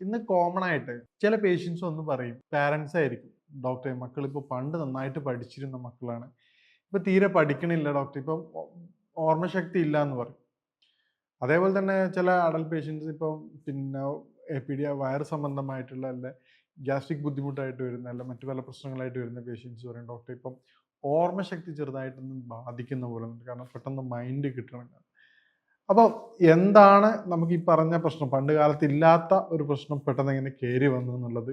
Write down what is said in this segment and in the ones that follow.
ഇന്ന് കോമൺ ആയിട്ട് ചില പേഷ്യൻസ് ഒന്ന് പറയും, പാരൻസ് ആയിരിക്കും, ഡോക്ടറെ മക്കൾ ഇപ്പോൾ പണ്ട് നന്നായിട്ട് പഠിച്ചിരുന്ന മക്കളാണ്, ഇപ്പൊ തീരെ പഠിക്കണില്ല ഡോക്ടർ, ഇപ്പം ഓർമ്മശക്തി ഇല്ല എന്ന് പറയും. അതേപോലെ തന്നെ ചില അഡൽട്ട് പേഷ്യൻസ് ഇപ്പം പിന്നെ എപ്പിഡിയ വയറ് സംബന്ധമായിട്ടുള്ള അല്ല ഗ്യാസ്ട്രിക് ബുദ്ധിമുട്ടായിട്ട് വരുന്ന അല്ല മറ്റു പല പ്രശ്നങ്ങളായിട്ട് വരുന്ന പേഷ്യൻസ് പറയും, ഡോക്ടർ ഇപ്പം ഓർമ്മശക്തി ചെറുതായിട്ടൊന്ന് ബാധിക്കുന്ന പോലെ ഉണ്ട്, കാരണം പെട്ടെന്ന് മൈൻഡ് കിട്ടണില്ല. അപ്പോൾ എന്താണ് നമുക്ക് ഈ പറഞ്ഞ പ്രശ്നം, പണ്ട് കാലത്ത് ഇല്ലാത്ത ഒരു പ്രശ്നം പെട്ടെന്ന് എങ്ങനെ കയറി വന്നു എന്നുള്ളത്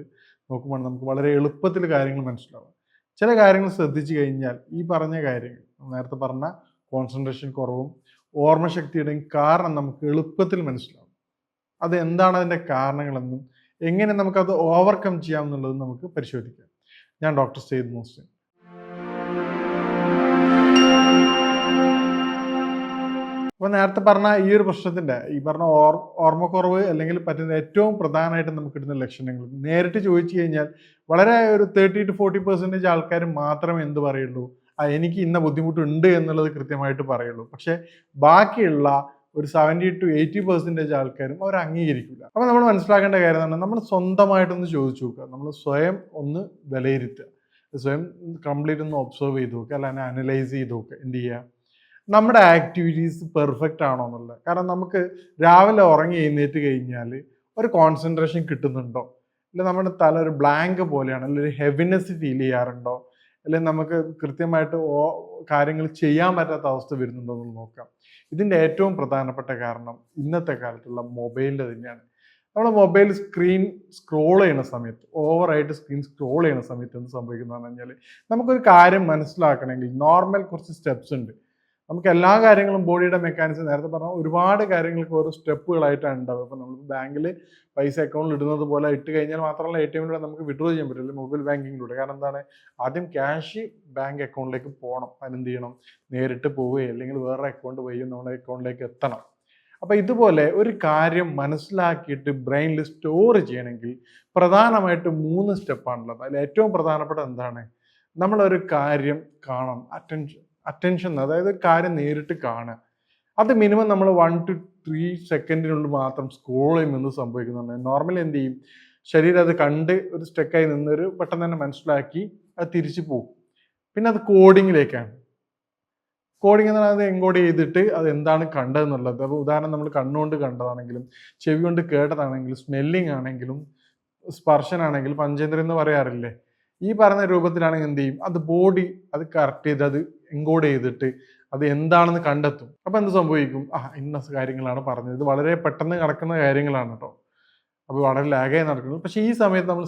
നോക്കുമ്പോൾ നമുക്ക് വളരെ എളുപ്പത്തിൽ കാര്യങ്ങൾ മനസ്സിലാവും. ചില കാര്യങ്ങൾ ശ്രദ്ധിച്ചു കഴിഞ്ഞാൽ ഈ പറഞ്ഞ കാര്യങ്ങൾ, നേരത്തെ പറഞ്ഞ കോൺസെൻട്രേഷൻ കുറവും ഓർമ്മശക്തിയുടെയും കാരണം നമുക്ക് എളുപ്പത്തിൽ മനസ്സിലാവും. അത് എന്താണ് അതിൻ്റെ കാരണങ്ങളെന്നും എങ്ങനെ നമുക്കത് ഓവർകം ചെയ്യാം എന്നുള്ളതും നമുക്ക് പരിശോധിക്കാം. ഞാൻ ഡോക്ടർ സെയ്ദ് മുഹസിൻ. അപ്പോൾ നേരത്തെ പറഞ്ഞ ഈ ഒരു പ്രശ്നത്തിന്റെ ഈ പറഞ്ഞ ഓർമ്മക്കുറവ് അല്ലെങ്കിൽ പറ്റുന്ന ഏറ്റവും പ്രധാനമായിട്ട് നമുക്ക് കിട്ടുന്ന ലക്ഷണങ്ങൾ നേരിട്ട് ചോദിച്ചു കഴിഞ്ഞാൽ വളരെ ഒരു 30-40% ആൾക്കാർ മാത്രമേ എന്ത് പറയുള്ളൂ, എനിക്ക് ഇന്ന ബുദ്ധിമുട്ടുണ്ട് എന്നുള്ളത് കൃത്യമായിട്ട് പറയുള്ളൂ. പക്ഷെ ബാക്കിയുള്ള ഒരു 70-80% ആൾക്കാരും അവർ അംഗീകരിക്കില്ല. അപ്പൊ നമ്മൾ മനസ്സിലാക്കേണ്ട കാര്യം എന്ന് പറഞ്ഞാൽ നമ്മൾ സ്വന്തമായിട്ടൊന്ന് ചോദിച്ചു നോക്കുക, നമ്മൾ സ്വയം ഒന്ന് വിലയിരുത്തുക, സ്വയം കംപ്ലീറ്റ് ഒന്ന് ഒബ്സർവ് ചെയ്ത് നോക്കുക, അല്ലെങ്കിൽ അനലൈസ് ചെയ്ത് നോക്കുക. എന്ത് ചെയ്യുക, നമ്മുടെ ആക്ടിവിറ്റീസ് പെർഫെക്റ്റ് ആണോ എന്നുള്ളത്. കാരണം നമുക്ക് രാവിലെ ഉറങ്ങി എഴുന്നേറ്റ് കഴിഞ്ഞാൽ ഒരു കോൺസെൻട്രേഷൻ കിട്ടുന്നുണ്ടോ, അല്ലെങ്കിൽ നമ്മുടെ തല ഒരു ബ്ലാങ്ക് പോലെയാണ്, അല്ലെങ്കിൽ ഒരു ഹെവിനെസ് ഫീൽ ചെയ്യാറുണ്ടോ, അല്ലെങ്കിൽ നമുക്ക് കൃത്യമായിട്ട് കാര്യങ്ങൾ ചെയ്യാൻ പറ്റാത്ത അവസ്ഥ വരുന്നുണ്ടോ എന്ന് നോക്കാം. ഇതിൻ്റെ ഏറ്റവും പ്രധാനപ്പെട്ട കാരണം ഇന്നത്തെ കാലത്തുള്ള മൊബൈലിൻ്റെ തന്നെയാണ്. നമ്മൾ മൊബൈൽ സ്ക്രീൻ സ്ക്രോൾ ചെയ്യുന്ന സമയത്ത്, ഓവറായിട്ട് സ്ക്രീൻ സ്ക്രോൾ ചെയ്യുന്ന സമയത്ത് എന്ത് സംഭവിക്കുന്നതെന്ന് പറഞ്ഞാൽ, നമുക്കൊരു കാര്യം മനസ്സിലാക്കണമെങ്കിൽ നോർമൽ കുറച്ച് സ്റ്റെപ്സ് ഉണ്ട്. നമുക്ക് എല്ലാ കാര്യങ്ങളും ബോഡിയുടെ മെക്കാനിസം നേരത്തെ പറഞ്ഞാൽ ഒരുപാട് കാര്യങ്ങൾക്ക് ഓരോ സ്റ്റെപ്പുകളായിട്ടാണ് ഉണ്ടാവുക. ഇപ്പം നമ്മൾ ബാങ്കിൽ പൈസ അക്കൗണ്ടിൽ ഇടുന്നത് പോലെ ഇട്ട് കഴിഞ്ഞാൽ മാത്രമല്ല ATM-ലൂടെ നമുക്ക് വിഡ്രോ ചെയ്യാൻ പറ്റില്ല, മൊബൈൽ ബാങ്കിങ്ങിലൂടെ. കാരണം എന്താണ്, ആദ്യം ക്യാഷ് ബാങ്ക് അക്കൗണ്ടിലേക്ക് പോകണം, അതിനെന്ത് ചെയ്യണം, നേരിട്ട് പോവുകയോ അല്ലെങ്കിൽ വേറെ അക്കൗണ്ട് വഴിയും നമ്മുടെ അക്കൗണ്ടിലേക്ക് എത്തണം. അപ്പം ഇതുപോലെ ഒരു കാര്യം മനസ്സിലാക്കിയിട്ട് ബ്രെയിനിൽ സ്റ്റോർ ചെയ്യണമെങ്കിൽ പ്രധാനമായിട്ട് 3 സ്റ്റെപ്പാണുള്ളത്. അതിൽ ഏറ്റവും പ്രധാനപ്പെട്ട എന്താണ്, നമ്മളൊരു കാര്യം കാണണം, അറ്റൻഷൻ, അതായത് കാര്യം നേരിട്ട് കാണുക. അത് മിനിമം നമ്മൾ 1 to 3 സെക്കൻഡിനുള്ളിൽ മാത്രം സ്ക്രോൾ ചെയ്യുമെന്ന് സംഭവിക്കുന്നുണ്ട്. നോർമലി എന്ത് ചെയ്യും, ശരീരം അത് കണ്ട് ഒരു സ്റ്റെക്കായി നിന്നൊരു പെട്ടെന്ന് തന്നെ മനസ്സിലാക്കി അത് തിരിച്ചു പോകും. പിന്നെ അത് കോഡിങ്ങിലേക്കാണ്. കോഡിങ് എന്ന് പറയുന്നത് എൻകോഡ് ചെയ്തിട്ട് അത് എന്താണ് കണ്ടതെന്നുള്ളത്. അപ്പോൾ ഉദാഹരണം, നമ്മൾ കണ്ണുകൊണ്ട് കണ്ടതാണെങ്കിലും ചെവി കൊണ്ട് കേട്ടതാണെങ്കിലും സ്മെല്ലിംഗ് ആണെങ്കിലും സ്പർശനാണെങ്കിലും പഞ്ചേന്ദ്രിയം എന്ന് പറയാറില്ലേ, ഈ പറഞ്ഞ രൂപത്തിലാണെങ്കിൽ എന്ത് ചെയ്യും, അത് ബോഡി അത് കറക്റ്റ് ചെയ്ത് അത് എൻകോഡ് ചെയ്തിട്ട് അത് എന്താണെന്ന് കണ്ടെത്തും. അപ്പൊ എന്ത് സംഭവിക്കും, ഇന്ന കാര്യങ്ങളാണ് പറഞ്ഞത്, ഇത് വളരെ പെട്ടെന്ന് നടക്കുന്ന കാര്യങ്ങളാണ് കേട്ടോ, അപ്പോൾ വളരെ ലാഗായി നടക്കുന്നത്. പക്ഷേ ഈ സമയത്ത് നമ്മൾ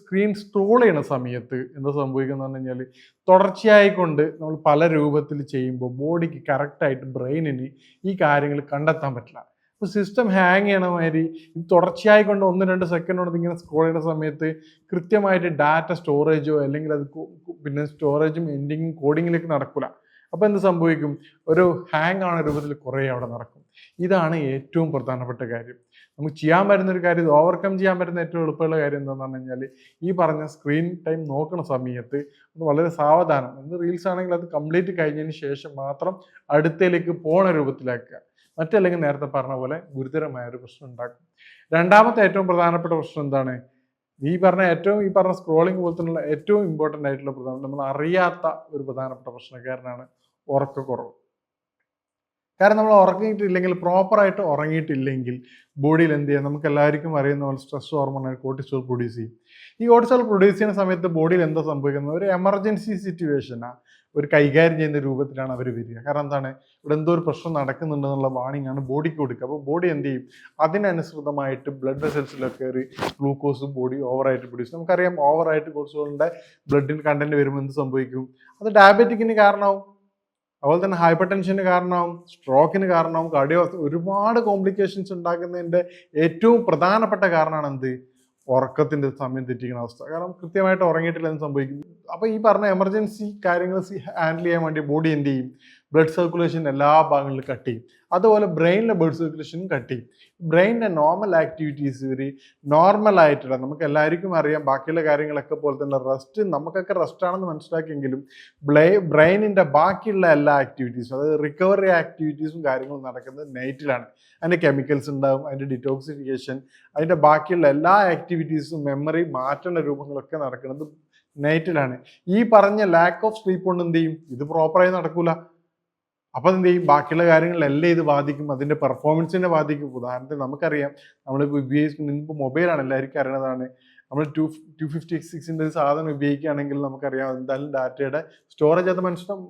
സ്ക്രീൻ സ്ക്രോൾ ചെയ്യുന്ന സമയത്ത് എന്താ സംഭവിക്കുന്നത് പറഞ്ഞു കഴിഞ്ഞാൽ, തുടർച്ചയായിക്കൊണ്ട് നമ്മൾ പല രൂപത്തിൽ ചെയ്യുമ്പോൾ ബോഡിക്ക് കറക്റ്റായിട്ട് ബ്രെയിനിന് ഈ കാര്യങ്ങൾ കണ്ടെത്താൻ പറ്റില്ല. ഇപ്പോൾ സിസ്റ്റം ഹാങ് ചെയ്യണ മാതിരി ഇത് തുടർച്ചയായിക്കൊണ്ട് 1-2 സെക്കൻഡ് കൊണ്ട് ഇങ്ങനെ സ്ക്രോൾ ചെയ്യുന്ന സമയത്ത് കൃത്യമായിട്ട് ഡാറ്റ സ്റ്റോറേജോ അല്ലെങ്കിൽ അത് പിന്നെ സ്റ്റോറേജും എൻഡിങ്ങും കോഡിങ്ങിലേക്ക് നടക്കില്ല. അപ്പോൾ എന്ത് സംഭവിക്കും, ഒരു ഹാങ് ആവുന്ന രൂപത്തിൽ കുറേ അവിടെ നടക്കും. ഇതാണ് ഏറ്റവും പ്രധാനപ്പെട്ട കാര്യം. നമുക്ക് ചെയ്യാൻ പറ്റുന്ന ഒരു കാര്യം, ഇത് ഓവർകം ചെയ്യാൻ പറ്റുന്ന ഏറ്റവും എളുപ്പമുള്ള കാര്യം എന്താണെന്ന് പറഞ്ഞു കഴിഞ്ഞാൽ, ഈ പറഞ്ഞ സ്ക്രീൻ ടൈം നോക്കുന്ന സമയത്ത് ഒന്ന് വളരെ സാവധാനം, എന്ത് റീൽസ് ആണെങ്കിൽ അത് കംപ്ലീറ്റ് കഴിഞ്ഞതിന് ശേഷം മാത്രം അടുത്തേക്ക് പോണ രൂപത്തിലാക്കുക. മറ്റല്ലെങ്കിൽ നേരത്തെ പറഞ്ഞ പോലെ ഗുരുതരമായ ഒരു പ്രശ്നം ഉണ്ടാക്കും. രണ്ടാമത്തെ ഏറ്റവും പ്രധാനപ്പെട്ട പ്രശ്നം എന്താണ്, ഈ പറഞ്ഞ സ്ക്രോളിംഗ് പോലത്തുള്ള ഏറ്റവും ഇമ്പോർട്ടൻ്റ് ആയിട്ടുള്ള നമ്മൾ അറിയാത്ത ഒരു പ്രധാനപ്പെട്ട പ്രശ്നക്കാരനാണ് ഉറക്കക്കുറവ്. കാരണം നമ്മൾ ഉറങ്ങിയിട്ടില്ലെങ്കിൽ, പ്രോപ്പറായിട്ട് ഉറങ്ങിയിട്ടില്ലെങ്കിൽ ബോഡിയിൽ എന്ത് ചെയ്യാം, നമുക്ക് എല്ലാവർക്കും അറിയുന്ന പോലെ സ്ട്രെസ് ഹോർമോണായ കോർട്ടിസോൾ പ്രൊഡ്യൂസ് ചെയ്യും. ഈ കോർട്ടിസോൾ പ്രൊഡ്യൂസ് ചെയ്യുന്ന സമയത്ത് ബോഡിയിൽ എന്താ സംഭവിക്കുന്നത്, ഒരു എമർജൻസി സിറ്റുവേഷനാണ്, ഒരു കൈകാര്യം ചെയ്യുന്ന രൂപത്തിലാണ് അവർ വരിക. കാരണം എന്താണ്, ഇവിടെ എന്തോ ഒരു പ്രശ്നം നടക്കുന്നുണ്ടെന്നുള്ള വാണിംഗ് ആണ് ബോഡിക്ക് കൊടുക്കുക. അപ്പോൾ ബോഡി എന്ത് ചെയ്യും, അതിനനുസൃതമായിട്ട് ബ്ലഡ് വെസൽസിലൊക്കെ ഒരു ഗ്ലൂക്കോസ് ബോഡി ഓവറായിട്ട് പ്രൊഡ്യൂസ്. നമുക്കറിയാം, ഓവറായിട്ട് കോർട്ടിസോളിൻ്റെ ബ്ലഡിൽ കണ്ടന്റ് വരുമ്പോൾ എന്ത് സംഭവിക്കും, അത് ഡയബറ്റിക്കിന് കാരണമാവും, അതുപോലെ തന്നെ ഹൈപ്പർ ടെൻഷന് കാരണമാവും, സ്ട്രോക്കിന് കാരണമാവും, ഒരുപാട് കോംപ്ലിക്കേഷൻസ് ഉണ്ടാക്കുന്നതിൻ്റെ ഏറ്റവും പ്രധാനപ്പെട്ട കാരണമാണ് എന്ത്, ഉറക്കത്തിൻ്റെ സമയം തെറ്റിക്കുന്ന അവസ്ഥ. കാരണം കൃത്യമായിട്ട് ഉറങ്ങിയിട്ടില്ല എന്ന് സംഭവിക്കും. അപ്പോൾ ഈ പറഞ്ഞ എമർജൻസി കാര്യങ്ങൾ ഹാൻഡിൽ ചെയ്യാൻ വേണ്ടി ബോഡി എന്ത് ചെയ്യും, ബ്ലഡ് സർക്കുലേഷൻ എല്ലാ ഭാഗങ്ങളിലും കട്ട് ചെയ്യും. അതുപോലെ ബ്രെയിനിലെ ബ്ലഡ് സർക്കുലേഷനും കട്ട് ചെയ്യും. ബ്രെയിനിൻ്റെ നോർമൽ ആക്ടിവിറ്റീസ് ഒരു നോർമലായിട്ടുള്ള, നമുക്ക് എല്ലാവർക്കും അറിയാം ബാക്കിയുള്ള കാര്യങ്ങളൊക്കെ പോലെ തന്നെ റെസ്റ്റ്, നമുക്കൊക്കെ റെസ്റ്റാണെന്ന് മനസ്സിലാക്കിയെങ്കിലും ബ്രെയിനിൻ്റെ ബാക്കിയുള്ള എല്ലാ ആക്ടിവിറ്റീസും, അതായത് റിക്കവറി ആക്ടിവിറ്റീസും കാര്യങ്ങളും നടക്കുന്നത് നൈറ്റിലാണ്. അതിൻ്റെ കെമിക്കൽസ് ഉണ്ടാവും, അതിൻ്റെ ഡിറ്റോക്സിഫിക്കേഷൻ, അതിൻ്റെ ബാക്കിയുള്ള എല്ലാ ആക്ടിവിറ്റീസും മെമ്മറി മാറ്റേണ്ട രൂപങ്ങളൊക്കെ നടക്കുന്നത് നൈറ്റിലാണ്. ഈ പറഞ്ഞ ലാക്ക് ഓഫ് സ്ലീപ്പ് കൊണ്ട് എന്ത് ചെയ്യും, ഇത് പ്രോപ്പറായി നടക്കൂല. അപ്പം എന്ത് ചെയ്യും, ബാക്കിയുള്ള കാര്യങ്ങളെല്ലാം ഇത് ബാധിക്കും, അതിൻ്റെ പെർഫോമൻസിനെ ബാധിക്കും. ഉദാഹരണത്തിന് നമുക്കറിയാം, നമ്മളിപ്പോൾ ഉപയോഗിക്കുന്ന ഇപ്പോൾ മൊബൈലാണ്, എല്ലാവർക്കും അറിയുന്നതാണ്. നമ്മൾ 256 സാധനം ഉപയോഗിക്കുകയാണെങ്കിൽ നമുക്കറിയാം എന്തായാലും ഡാറ്റയുടെ സ്റ്റോറേജ് അത്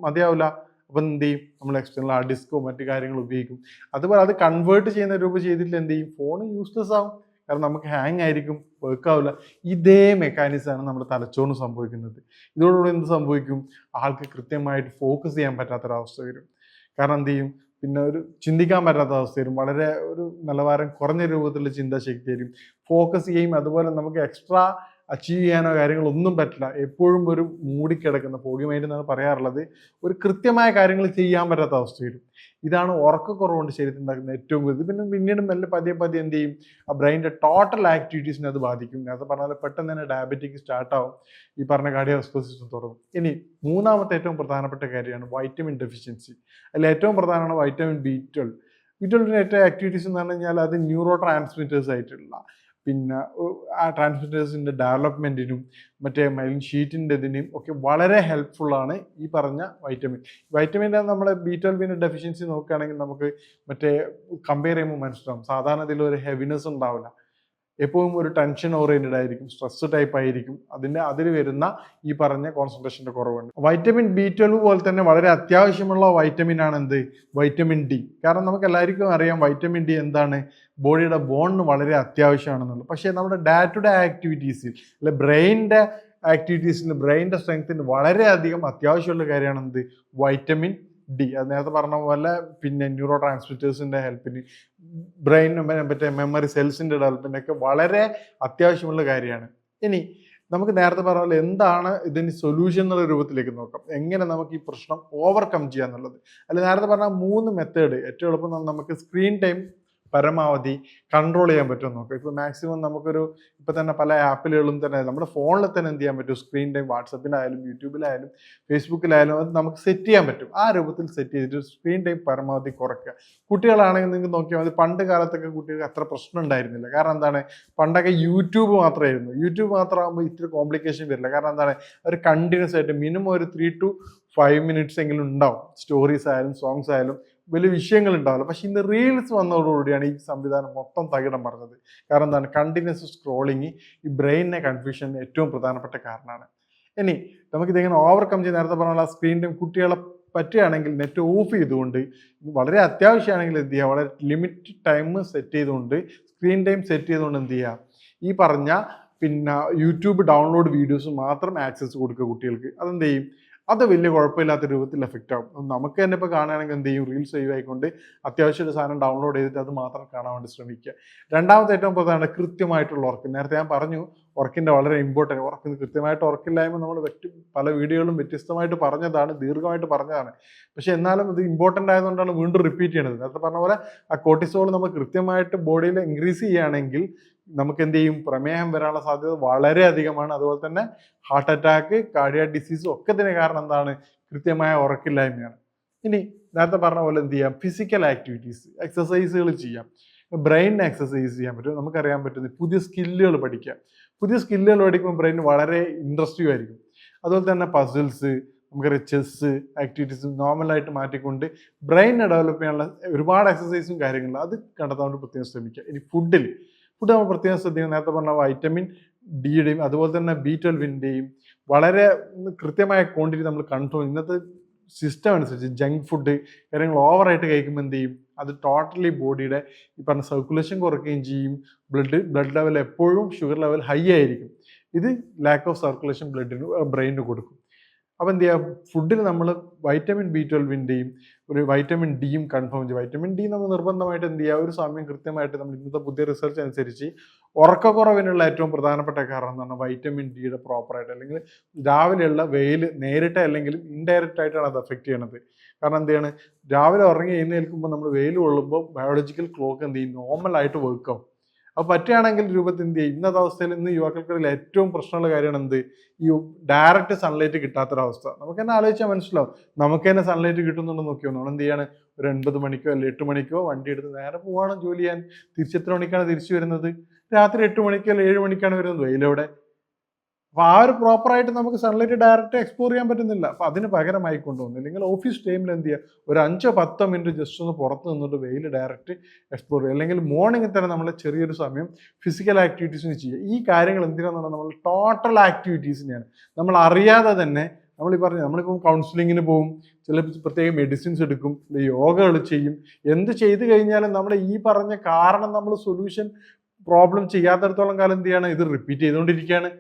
മതിയാവില്ല. അപ്പം എന്ത് ചെയ്യും, നമ്മൾ എക്സ്റ്റേണൽ ഹാർഡ് ഡിസ്കോ മറ്റു കാര്യങ്ങൾ ഉപയോഗിക്കും. അതുപോലെ അത് കൺവേർട്ട് ചെയ്യുന്ന രൂപ ചെയ്തിട്ട് എന്ത് ചെയ്യും, ഫോൺ യൂസ്ലെസ് ആവും. കാരണം നമുക്ക് ഹാങ് ആയിരിക്കും, വർക്ക് ആവില്ല. ഇതേ മെക്കാനിസമാണ് നമ്മുടെ തലച്ചോറിന് സംഭവിക്കുന്നത്. ഇതോടുകൂടി എന്ത് സംഭവിക്കും, ആൾക്ക് കൃത്യമായിട്ട് ഫോക്കസ് ചെയ്യാൻ പറ്റാത്തൊരവസ്ഥ വരും. കാരണം എന്ത് ചെയ്യും, പിന്നെ ഒരു ചിന്തിക്കാൻ പറ്റാത്ത അവസ്ഥ വരും, വളരെ ഒരു നിലവാരം കുറഞ്ഞ രൂപത്തിലുള്ള ചിന്താശക്തി വരും, ഫോക്കസ് ചെയ്യും. അതുപോലെ നമുക്ക് എക്സ്ട്രാ അച്ചീവ് ചെയ്യാനോ കാര്യങ്ങളൊന്നും പറ്റില്ല. എപ്പോഴും ഒരു മൂടിക്കിടക്കുന്ന പോകി മൈൻഡ് എന്നാണ് പറയാറുള്ളത്. ഒരു കൃത്യമായ കാര്യങ്ങൾ ചെയ്യാൻ പറ്റാത്ത അവസ്ഥ വരും. ഇതാണ് ഉറക്കക്കുറവുകൊണ്ട് ശരീരത്തിൽ ഉണ്ടാക്കുന്ന ഏറ്റവും കൂടുതൽ. പിന്നെ പിന്നീട് മെല്ലെ പതിയെ എന്ത് ചെയ്യും, ആ ബ്രെയിനിൻ്റെ ടോട്ടൽ ആക്ടിവിറ്റീസിനെ അത് ബാധിക്കും. നേരത്തെ പറഞ്ഞാൽ പെട്ടെന്ന് തന്നെ ഡയബറ്റിക് സ്റ്റാർട്ടാവും, ഈ പറഞ്ഞ കാർഡിയോവാസ്കുലർ സിസ്റ്റം തുടങ്ങും. ഇനി മൂന്നാമത്തെ ഏറ്റവും പ്രധാനപ്പെട്ട കാര്യമാണ് വൈറ്റമിൻ ഡെഫിഷ്യൻസി. അതിൽ ഏറ്റവും പ്രധാനമാണ് വൈറ്റമിൻ B12. B12ൻ്റെ ഏറ്റവും ആക്ടിവിറ്റീസ് എന്ന് പറഞ്ഞു കഴിഞ്ഞാൽ അത് ന്യൂറോ ട്രാൻസ്മിറ്റേഴ്സ് ആയിട്ടുള്ള, പിന്നെ ആ ട്രാൻസ്മിറ്റേഴ്സിൻ്റെ ഡെവലപ്മെൻറ്റിനും മറ്റേ മൈലിൻ ഷീറ്റിൻ്റെ ഇതിനും ഒക്കെ വളരെ ഹെൽപ്ഫുള്ളാണ് ഈ പറഞ്ഞ വൈറ്റമിൻ്റെ നമ്മൾ B12 ഡെഫിഷ്യൻസി നോക്കുകയാണെങ്കിൽ നമുക്ക് മറ്റേ കമ്പയർ ചെയ്യുമ്പോൾ മനസ്സിലാവും. സാധാരണ ഇതിലൊരു ഹെവിനെസ് ഉണ്ടാവില്ല, എപ്പോഴും ഒരു ടെൻഷൻ ഓറിയൻറ്റഡ് ആയിരിക്കും, സ്ട്രെസ് ടൈപ്പ് ആയിരിക്കും. അതിൽ വരുന്ന ഈ പറഞ്ഞ കോൺസെൻട്രേഷൻ്റെ കുറവുണ്ട്. വൈറ്റമിൻ B12 പോലെ തന്നെ വളരെ അത്യാവശ്യമുള്ള വൈറ്റമിൻ ആണ് എന്ത്, വൈറ്റമിൻ D. കാരണം നമുക്ക് എല്ലാവർക്കും അറിയാം വൈറ്റമിൻ D എന്താണ്, ബോഡിയുടെ ബോണിന് വളരെ അത്യാവശ്യമാണെന്നുള്ളത്. പക്ഷേ നമ്മുടെ ഡേ ടു ഡേ ആക്ടിവിറ്റീസിൽ അല്ലെ ബ്രെയിനിൻ്റെ ആക്ടിവിറ്റീസിൽ, ബ്രെയിനിൻ്റെ സ്ട്രെങ്ത്തിന് വളരെയധികം അത്യാവശ്യമുള്ള കാര്യമാണ് എന്ത്, വൈറ്റമിൻ D. അത് നേരത്തെ പറഞ്ഞ പോലെ പിന്നെ ന്യൂറോ ട്രാൻസ്മിറ്റേഴ്സിൻ്റെ ഹെൽപ്പിന്, ബ്രെയിൻ മറ്റേ മെമ്മറി സെൽസിൻ്റെ ഡെവലപ്മെൻറ്റൊക്കെ വളരെ അത്യാവശ്യമുള്ള കാര്യമാണ്. ഇനി നമുക്ക് നേരത്തെ പറഞ്ഞ പോലെ എന്താണ് ഇതിന് സൊല്യൂഷൻ എന്നുള്ള രൂപത്തിലേക്ക് നോക്കാം, എങ്ങനെ നമുക്ക് ഈ പ്രശ്നം ഓവർകം ചെയ്യുക എന്നുള്ളത്. അല്ല നേരത്തെ പറഞ്ഞ 3 മെത്തേഡ് ഏറ്റവും എളുപ്പം നമുക്ക് സ്ക്രീൻ ടൈം പരമാവധി കൺട്രോൾ ചെയ്യാൻ പറ്റുമെന്ന് നോക്കാം. ഇപ്പോൾ മാക്സിമം നമുക്കൊരു ഇപ്പോൾ തന്നെ പല ആപ്പിലുകളും തന്നെ നമ്മുടെ ഫോണിൽ തന്നെ എന്ത് ചെയ്യാൻ പറ്റും, സ്ക്രീൻ ടൈം വാട്സപ്പിലായാലും യൂട്യൂബിലായാലും ഫേസ്ബുക്കിലായാലും അത് നമുക്ക് സെറ്റ് ചെയ്യാൻ പറ്റും. ആ രൂപത്തിൽ സെറ്റ് ചെയ്തിട്ട് സ്ക്രീൻ ടൈം പരമാവധി കുറയ്ക്കുക. കുട്ടികളാണെങ്കിൽ നിങ്ങൾക്ക് നോക്കിയാൽ മതി, പണ്ട് കാലത്തൊക്കെ കുട്ടികൾക്ക് അത്ര പ്രശ്നം ഉണ്ടായിരുന്നില്ല. കാരണം എന്താണ്, പണ്ടൊക്കെ യൂട്യൂബ് മാത്രമായിരുന്നു. യൂട്യൂബ് മാത്രമാകുമ്പോൾ ഇത്തിരി കോംപ്ലിക്കേഷൻ വരില്ല. കാരണം എന്താണ്, ഒരു കണ്ടിന്യൂസ് ആയിട്ട് മിനിമം ഒരു 3 to 5 minutes എങ്കിലും ഉണ്ടാവും. സ്റ്റോറീസ് ആയാലും സോങ്സ് ആയാലും വലിയ വിഷയങ്ങൾ ഉണ്ടാവില്ല. പക്ഷെ ഇന്ന് റീൽസ് വന്നതോടുകൂടിയാണ് ഈ സംവിധാനം മൊത്തം തകിടം പറഞ്ഞത്. കാരണം എന്താണ്, കണ്ടിന്യൂസ് സ്ക്രോളിങ് ഈ ബ്രെയിനിനെ കൺഫ്യൂഷന് ഏറ്റവും പ്രധാനപ്പെട്ട കാരണമാണ്. ഇനി നമുക്കിതെങ്ങനെ ഓവർകം ചെയ്ത് നേരത്തെ പറഞ്ഞാൽ സ്ക്രീൻ ടൈം കുട്ടികളെ പറ്റുകയാണെങ്കിൽ നെറ്റ് ഓഫ് ചെയ്തുകൊണ്ട്, വളരെ അത്യാവശ്യമാണെങ്കിൽ എന്ത് ചെയ്യുക, വളരെ ലിമിറ്റ് ടൈം സെറ്റ് ചെയ്തുകൊണ്ട് സ്ക്രീൻ ടൈം സെറ്റ് ചെയ്തുകൊണ്ട് എന്ത് ചെയ്യുക, ഈ പറഞ്ഞ പിന്നെ യൂട്യൂബ് ഡൗൺലോഡ് വീഡിയോസ് മാത്രം ആക്സസ് കൊടുക്കുക കുട്ടികൾക്ക്. അതെന്ത് ചെയ്യും, അത് വലിയ കുഴപ്പമില്ലാത്ത രൂപത്തിൽ എഫക്റ്റ് ആവും. നമുക്ക് തന്നെ ഇപ്പോൾ കാണുകയാണെങ്കിൽ എന്ത് ചെയ്യും, റീൽസ് സേവ് ആയിക്കൊണ്ട് അത്യാവശ്യം ഒരു സാധനം ഡൗൺലോഡ് ചെയ്തിട്ട് അത് മാത്രം കാണാൻ വേണ്ടി ശ്രമിക്കുക. രണ്ടാമത്തെ ഏറ്റവും പ്രധാനമാണ് കൃത്യമായിട്ടുള്ള ഉറക്കം. നേരത്തെ ഞാൻ പറഞ്ഞു ഉറക്കിൻ്റെ വളരെ ഇമ്പോർട്ടൻറ്റ്. ഉറക്കം കൃത്യമായിട്ട് ഉറക്കില്ലായ്മ നമ്മൾ പല വീഡിയോകളും വ്യത്യസ്തമായിട്ട് പറഞ്ഞതാണ്, ദീർഘമായിട്ട് പറഞ്ഞതാണ്. പക്ഷെ എന്നാലും ഇത് ഇമ്പോർട്ടൻ്റ് ആയതുകൊണ്ടാണ് വീണ്ടും റിപ്പീറ്റ് ചെയ്യണത്. നേരത്തെ പറഞ്ഞ പോലെ ആ കോർട്ടിസോൾ നമ്മൾ കൃത്യമായിട്ട് ബോഡിയിൽ ഇൻക്രീസ് ചെയ്യുകയാണെങ്കിൽ നമുക്ക് എന്ത് ചെയ്യും, പ്രമേഹം വരാനുള്ള സാധ്യത വളരെ അധികമാണ്. അതുപോലെ തന്നെ ഹാർട്ട് അറ്റാക്ക്, കാർഡിയാക് ഡിസീസും ഒക്കെ തന്നെ കാരണം എന്താണ്, കൃത്യമായ ഉറക്കില്ലായ്മയാണ്. ഇനി നേരത്തെ പറഞ്ഞ പോലെ എന്ത് ചെയ്യാം, ഫിസിക്കൽ ആക്ടിവിറ്റീസ്, എക്സസൈസുകൾ ചെയ്യാം. ബ്രെയിനിന് എക്സസൈസ് ചെയ്യാൻ പറ്റും. നമുക്കറിയാൻ പറ്റുന്നത് പുതിയ സ്കില്ലുകൾ പഠിക്കാം. പുതിയ സ്കില്ലുകൾ പഠിക്കുമ്പോൾ ബ്രെയിൻ വളരെ ഇൻട്രസ്റ്റിംഗ് ആയിരിക്കും. അതുപോലെ തന്നെ പസിൽസ്, നമുക്കറിയാം ചെസ്സ് ആക്ടിവിറ്റീസ് നോർമലായിട്ട് മാറ്റിക്കൊണ്ട് ബ്രെയിനെ ഡെവലപ്പ് ചെയ്യാനുള്ള ഒരുപാട് എക്സസൈസും കാര്യങ്ങളും അത് കണ്ടെത്താൻ വേണ്ടി പ്രത്യേകം ശ്രമിക്കുക. ഇനി ഫുഡ് നമ്മൾ പ്രത്യേകം ശ്രദ്ധിക്കണം. നേരത്തെ പറഞ്ഞ വൈറ്റമിൻ ഡിയുടെയും അതുപോലെ തന്നെ B12ൻ്റെയും വളരെ കൃത്യമായ ക്വാണ്ടിറ്റി നമ്മൾ കൺട്രോൾ. ഇന്നത്തെ സിസ്റ്റം അനുസരിച്ച് ജങ്ക് ഫുഡ് കാര്യങ്ങൾ ഓവറായിട്ട് കഴിക്കുമ്പോൾ എന്ത് ചെയ്യും, അത് ടോട്ടലി ബോഡിയുടെ ഈ പറഞ്ഞ സർക്കുലേഷൻ കുറയ്ക്കുകയും ചെയ്യും. ബ്ലഡ് ലെവൽ എപ്പോഴും ഷുഗർ ലെവൽ ഹൈ ആയിരിക്കും. ഇത് ലാക്ക് ഓഫ് സർക്കുലേഷൻ ബ്രെയിനിന് കൊടുക്കും. അപ്പോൾ എന്ത് ചെയ്യുക, ഫുഡിൽ നമ്മൾ വൈറ്റമിൻ B12ൻ്റെയും ഒരു വൈറ്റമിൻ ഡിയും കൺഫേം ചെയ്യും. വൈറ്റമിൻ ഡി നമ്മൾ നിർബന്ധമായിട്ട് എന്ത് ചെയ്യുക, ഒരു സമയം കൃത്യമായിട്ട് നമ്മൾ ഇന്നത്തെ പുതിയ റിസർച്ച് അനുസരിച്ച് ഉറക്കക്കുറവിനുള്ള ഏറ്റവും പ്രധാനപ്പെട്ട കാരണം എന്ന് പറഞ്ഞാൽ വൈറ്റമിൻ ഡിയുടെ പ്രോപ്പറായിട്ട്, അല്ലെങ്കിൽ രാവിലെയുള്ള വെയിൽ നേരിട്ട് അല്ലെങ്കിൽ ഇൻഡയറക്റ്റ് ആയിട്ടാണ് അത് എഫക്റ്റ് ചെയ്യണത്. കാരണം എന്താണ്, രാവിലെ ഉറങ്ങി എഴുന്നേൽക്കുമ്പോൾ നമ്മൾ വെയിൽ കൊള്ളുമ്പോൾ ബയോളജിക്കൽ ക്ലോക്ക് എന്ത് ചെയ്യും, നോർമലായിട്ട് വർക്ക് ആവും. അപ്പോൾ പറ്റുകയാണെങ്കിൽ രൂപത്തിൽ എന്ത് ചെയ്യും, ഇന്നത്തെ അവസ്ഥയിൽ ഇന്ന് യുവാക്കൾക്കിടയിൽ ഏറ്റവും പ്രശ്നമുള്ള കാര്യമാണ് എന്ത്, ഈ ഡയറക്റ്റ് സൺലൈറ്റ് കിട്ടാത്തൊരവസ്ഥ. നമുക്ക് തന്നെ ആലോചിച്ചാൽ മനസ്സിലാവും. നമുക്ക് തന്നെ സൺലൈറ്റ് കിട്ടുന്നുണ്ടെന്ന് നോക്കിയോ, നമ്മൾ എന്ത് ചെയ്യാണ്, ഒരു 9 മണിക്കോ അല്ലെങ്കിൽ 8 മണിക്കോ വണ്ടി എടുത്ത് നേരെ പോവാണ് ജോലി ചെയ്യാൻ. തിരിച്ചെത്ര മണിക്കാണ് തിരിച്ചു വരുന്നത്, രാത്രി 8 മണിക്കോ അല്ലെങ്കിൽ 7 മണിക്കാണ് വരുന്നത് വെയിലവിടെ. അപ്പോൾ ആ ഒരു പ്രോപ്പറായിട്ട് നമുക്ക് സൺലൈറ്റ് ഡയറക്റ്റ് എക്സ്പ്ലോർ ചെയ്യാൻ പറ്റുന്നില്ല. അപ്പോൾ അതിന് പകരമായി കൊണ്ടുവന്നു, അല്ലെങ്കിൽ ഓഫീസ് ടൈമിൽ എന്ത് ചെയ്യുക, ഒരു 5-10 മിനിറ്റ് ജസ്റ്റ് ഒന്ന് പുറത്ത് നിന്നിട്ട് വെയിൽ ഡയറക്റ്റ് എക്സ്പ്ലോർ ചെയ്യുക, അല്ലെങ്കിൽ മോർണിംഗിൽ തന്നെ നമ്മൾ ചെറിയൊരു സമയം ഫിസിക്കൽ ആക്ടിവിറ്റീസിന് ചെയ്യുക. ഈ കാര്യങ്ങൾ എന്തിനാണെന്ന് പറഞ്ഞാൽ നമ്മൾ ടോട്ടൽ ആക്ടിവിറ്റീസിനെയാണ് നമ്മൾ അറിയാതെ തന്നെ നമ്മൾ ഈ പറഞ്ഞ, നമ്മളിപ്പം കൗൺസിലിങ്ങിന് പോകും, ചില പ്രത്യേക മെഡിസിൻസ് എടുക്കും, യോഗകൾ ചെയ്യും. എന്ത് ചെയ്ത് കഴിഞ്ഞാലും നമ്മുടെ ഈ പറഞ്ഞ കാരണം നമ്മൾ സൊല്യൂഷൻ പ്രോബ്ലം ചെയ്യാത്തടത്തോളം കാലം എന്ത് ചെയ്യാണ്, ഇത് റിപ്പീറ്റ് ചെയ്തുകൊണ്ടിരിക്കുകയാണ്.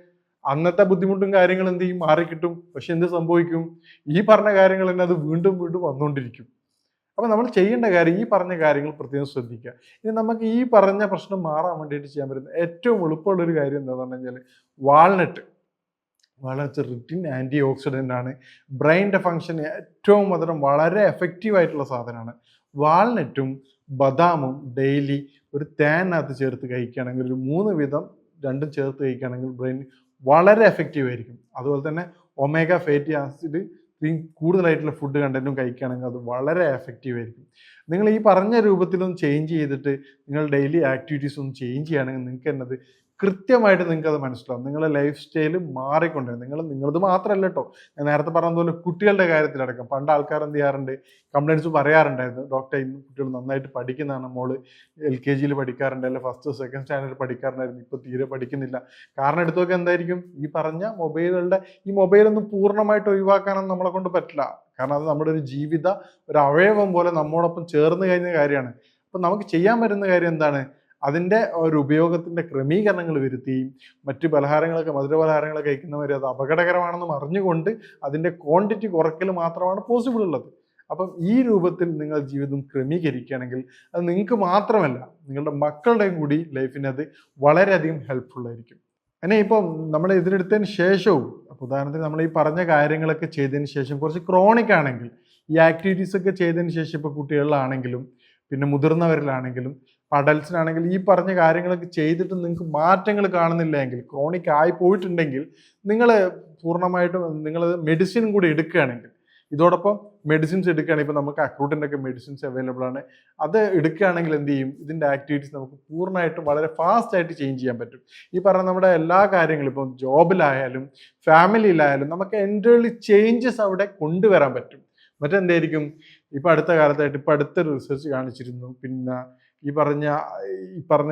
അന്നത്തെ ബുദ്ധിമുട്ടും കാര്യങ്ങളും എന്ത് ചെയ്യും, മാറിക്കിട്ടും. പക്ഷെ എന്ത് സംഭവിക്കും, ഈ പറഞ്ഞ കാര്യങ്ങൾ തന്നെ അത് വീണ്ടും വീണ്ടും വന്നുകൊണ്ടിരിക്കും. അപ്പോൾ നമ്മൾ ചെയ്യേണ്ട കാര്യം ഈ പറഞ്ഞ കാര്യങ്ങൾ പ്രത്യേകം ശ്രദ്ധിക്കുക. ഇനി നമുക്ക് ഈ പറഞ്ഞ പ്രശ്നം മാറാൻ വേണ്ടിയിട്ട് ചെയ്യാൻ പറ്റുന്ന ഏറ്റവും എളുപ്പമുള്ളൊരു കാര്യം എന്താണെന്ന് പറഞ്ഞു കഴിഞ്ഞാൽ, വാൾനട്ട് റിറ്റിൻ ആൻറ്റി ഓക്സിഡൻ്റ് ആണ്. ബ്രെയിൻ്റെ ഫങ്ഷൻ ഏറ്റവും വളരെ എഫക്റ്റീവ് ആയിട്ടുള്ള സാധനമാണ്. വാൾനട്ടും ബദാമും ഡെയിലി ഒരു തേനകത്ത് ചേർത്ത് കഴിക്കുകയാണെങ്കിൽ, ഒരു 3 വീതം രണ്ടും ചേർത്ത് കഴിക്കുകയാണെങ്കിൽ ബ്രെയിൻ വളരെ എഫക്റ്റീവ് ആയിരിക്കും. അതുപോലെ തന്നെ ഒമേഗ ഫാറ്റി ആസിഡ് കൂടുതലായിട്ടുള്ള ഫുഡ് കണ്ടന്റും കഴിക്കുകയാണെങ്കിൽ അത് വളരെ എഫക്റ്റീവ് ആയിരിക്കും. നിങ്ങൾ ഈ പറഞ്ഞ രൂപത്തിലൊന്ന് ചേഞ്ച് ചെയ്തിട്ട് നിങ്ങൾ ഡെയിലി ആക്ടിവിറ്റീസ് ഒന്ന് ചേഞ്ച് ചെയ്യുകയാണെങ്കിൽ നിങ്ങൾക്ക് എന്നത് കൃത്യമായിട്ട് നിങ്ങൾക്ക് അത് മനസ്സിലാവും. നിങ്ങളുടെ ലൈഫ് സ്റ്റൈൽ മാറിക്കൊണ്ടിരുന്നു. നിങ്ങളത് മാത്രമല്ല കേട്ടോ, ഞാൻ നേരത്തെ പറഞ്ഞതുപോലെ കുട്ടികളുടെ കാര്യത്തിലടക്കം പണ്ട് ആൾക്കാർ എന്ത് ചെയ്യാറുണ്ട്, കംപ്ലൈൻറ്റ്സ് പറയാറുണ്ടായിരുന്നു, ഡോക്ടർ ഇന്ന് കുട്ടികൾ നന്നായിട്ട് പഠിക്കുന്നതാണ്, മോള് LKG പഠിക്കാറുണ്ട്, അല്ലെങ്കിൽ 1st 2nd സ്റ്റാൻഡേർഡ് പഠിക്കാറുണ്ടായിരുന്നു, ഇപ്പോൾ തീരെ പഠിക്കുന്നില്ല. കാരണം എടുത്തൊക്കെ എന്തായിരിക്കും, ഈ പറഞ്ഞ ഈ മൊബൈലൊന്നും പൂർണ്ണമായിട്ട് ഒഴിവാക്കാനൊന്നും നമ്മളെ കൊണ്ട് പറ്റില്ല. കാരണം അത് നമ്മുടെ ഒരു ജീവിത ഒരു അവയവം പോലെ നമ്മോടൊപ്പം ചേർന്ന് കഴിഞ്ഞ കാര്യമാണ്. അപ്പം നമുക്ക് ചെയ്യാൻ പറ്റുന്ന കാര്യം എന്താണ്, അതിൻ്റെ ഒരു ഉപയോഗത്തിൻ്റെ ക്രമീകരണങ്ങൾ വരുത്തുകയും മറ്റു മധുരപലഹാരങ്ങളൊക്കെ കഴിക്കുന്നവർ അത് അപകടകരമാണെന്നും അറിഞ്ഞുകൊണ്ട് അതിൻ്റെ ക്വാണ്ടിറ്റി കുറയ്ക്കൽ മാത്രമാണ് പോസിബിൾ ഉള്ളത്. അപ്പം ഈ രൂപത്തിൽ നിങ്ങൾ ജീവിതം ക്രമീകരിക്കുകയാണെങ്കിൽ അത് നിങ്ങൾക്ക് മാത്രമല്ല നിങ്ങളുടെ മക്കളുടെയും കൂടി ലൈഫിന് അത് വളരെയധികം ഹെൽപ്ഫുൾ ആയിരിക്കും. അങ്ങനെ ഇപ്പം നമ്മൾ ഇതിനെടുത്തതിന് ശേഷവും, അപ്പോൾ ഉദാഹരണത്തിന് നമ്മൾ ഈ പറഞ്ഞ കാര്യങ്ങളൊക്കെ ചെയ്തതിന് ശേഷം കുറച്ച് ക്രോണിക് ആണെങ്കിൽ, ഈ ആക്ടിവിറ്റീസ് ഒക്കെ ചെയ്തതിന് ശേഷം ഇപ്പോൾ കുട്ടികളിലാണെങ്കിലും പിന്നെ മുതിർന്നവരിലാണെങ്കിലും അഡൽസിനാണെങ്കിൽ ഈ പറഞ്ഞ കാര്യങ്ങളൊക്കെ ചെയ്തിട്ട് നിങ്ങൾക്ക് മാറ്റങ്ങൾ കാണുന്നില്ല എങ്കിൽ, ക്രോണിക് ആയി പോയിട്ടുണ്ടെങ്കിൽ, നിങ്ങൾ പൂർണ്ണമായിട്ടും നിങ്ങൾ മെഡിസിൻ കൂടി എടുക്കുകയാണെങ്കിൽ, ഇതോടൊപ്പം മെഡിസിൻസ് എടുക്കുകയാണെങ്കിൽ, ഇപ്പോൾ നമുക്ക് അക്രൂട്ടിൻ്റെ ഒക്കെ മെഡിസിൻസ് അവൈലബിൾ ആണ്, അത് എടുക്കുകയാണെങ്കിൽ എന്ത് ചെയ്യും, ഇതിൻ്റെ ആക്ടിവിറ്റീസ് നമുക്ക് പൂർണ്ണമായിട്ടും വളരെ ഫാസ്റ്റ് ആയിട്ട് ചേഞ്ച് ചെയ്യാൻ പറ്റും. ഈ പറഞ്ഞ നമ്മുടെ എല്ലാ കാര്യങ്ങളും, ഇപ്പം ജോബിലായാലും ഫാമിലിയിലായാലും നമുക്ക് എൻ്റർലി ചേഞ്ചസ് അവിടെ കൊണ്ടുവരാൻ പറ്റും. മറ്റെന്തായിരിക്കും, ഇപ്പം അടുത്ത കാലത്തായിട്ട് ഇപ്പം അടുത്തൊരു റിസർച്ച് കാണിച്ചിരുന്നു, പിന്നെ ഈ പറഞ്ഞ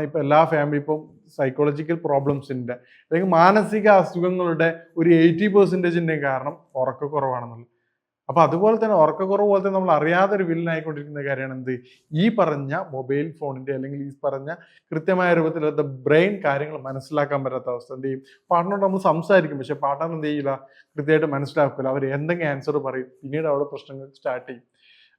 ഇപ്പം എല്ലാ ഫാമിലി ഇപ്പം സൈക്കോളജിക്കൽ പ്രോബ്ലംസിൻ്റെ അല്ലെങ്കിൽ മാനസിക അസുഖങ്ങളുടെ ഒരു 80% കാരണം ഉറക്കക്കുറവാണെന്നുള്ളത്. അപ്പോൾ അതുപോലെ തന്നെ ഉറക്കക്കുറവ് പോലെ തന്നെ നമ്മൾ അറിയാതെ ഒരു വില്ലനായിക്കൊണ്ടിരിക്കുന്ന കാര്യമാണ് എന്ത്, ഈ പറഞ്ഞ മൊബൈൽ ഫോണിൻ്റെ അല്ലെങ്കിൽ ഈ പറഞ്ഞ കൃത്യമായ രൂപത്തിലുള്ള ബ്രെയിൻ കാര്യങ്ങൾ മനസ്സിലാക്കാൻ പറ്റാത്ത അവസ്ഥ. എന്ത് ചെയ്യും, പാർട്ട്ണറോട് നമ്മൾ സംസാരിക്കും, പക്ഷെ പാർട്ട്ണർ എന്ത് ചെയ്യില്ല, കൃത്യമായിട്ട് മനസ്സിലാക്കില്ല. അവർ എന്തെങ്കിലും ആൻസർ പറയും, പിന്നീട് അവിടെ പ്രശ്നങ്ങൾ സ്റ്റാർട്ട് ചെയ്യും.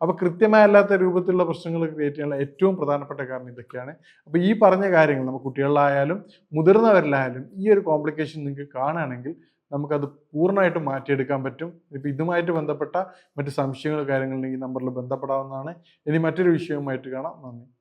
അപ്പോൾ കൃത്യമായല്ലാത്ത രൂപത്തിലുള്ള പ്രശ്നങ്ങൾ ക്രിയേറ്റ് ചെയ്യാനുള്ള ഏറ്റവും പ്രധാനപ്പെട്ട കാരണം ഇതൊക്കെയാണ്. അപ്പോൾ ഈ പറഞ്ഞ കാര്യങ്ങൾ നമുക്ക് കുട്ടികളിലായാലും മുതിർന്നവരിലായാലും ഈ ഒരു കോംപ്ലിക്കേഷൻ നിങ്ങൾക്ക് കാണുകയാണെങ്കിൽ നമുക്കത് പൂർണ്ണമായിട്ടും മാറ്റിയെടുക്കാൻ പറ്റും. ഇപ്പം ഇതുമായിട്ട് ബന്ധപ്പെട്ട മറ്റ് സംശയങ്ങൾ കാര്യങ്ങളുണ്ടെങ്കിൽ നമ്പറിൽ ബന്ധപ്പെടാവുന്നതാണ്. ഇനി മറ്റൊരു വിഷയവുമായിട്ട് കാണാം. നന്ദി.